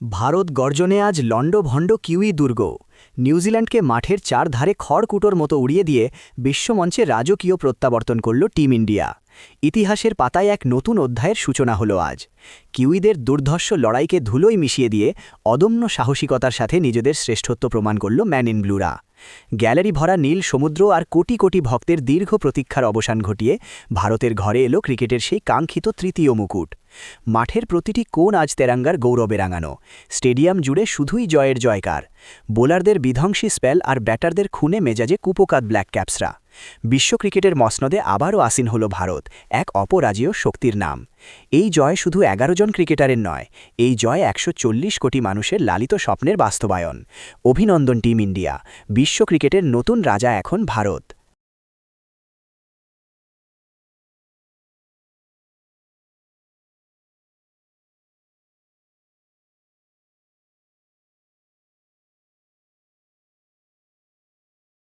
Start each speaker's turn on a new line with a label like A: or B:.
A: ভারত গর্জনে আজ লণ্ডভণ্ড কিউই দুর্গ। নিউজিল্যান্ডকে মাঠের চারধারে খড়কুটোর মতো উড়িয়ে দিয়ে বিশ্বমঞ্চে রাজকীয় প্রত্যাবর্তন করল টিম ইন্ডিয়া। ইতিহাসের পাতায় এক নতুন অধ্যায়ের সূচনা হলো আজ। কিউইদের দুর্ধর্ষ লড়াইকে ধুলোয় মিশিয়ে দিয়ে অদম্য সাহসিকতার সাথে নিজেদের শ্রেষ্ঠত্ব প্রমাণ করল ম্যান ইন ব্লুরা। গ্যালারি ভরা নীল সমুদ্র আর কোটি কোটি ভক্তের দীর্ঘ প্রতীক্ষার অবসান ঘটিয়ে ভারতের ঘরে এলো ক্রিকেটের সেই কাঙ্ক্ষিত তৃতীয় মুকুট। মাঠের প্রতিটি কোণ আজ তেরাঙ্গার গৌরবে রাঙানো। স্টেডিয়াম জুড়ে শুধুই জয়ের জয়কার। বোলারদের বিধ্বংসী স্পেল আর ব্যাটারদের খুনে মেজাজে কুপোকাত ব্ল্যাক ক্যাপসরা। বিশ্ব ক্রিকেটের মসনদে আবারও আসীন হল ভারত, এক অপরাজেয় শক্তির নাম। এই জয় শুধু ১১ জন ক্রিকেটারের নয়, এই জয় ১৪০ কোটি মানুষের লালিত স্বপ্নের বাস্তবায়ন। অভিনন্দন টিম ইন্ডিয়া, বিশ্ব ক্রিকেটের নতুন রাজা এখন ভারত।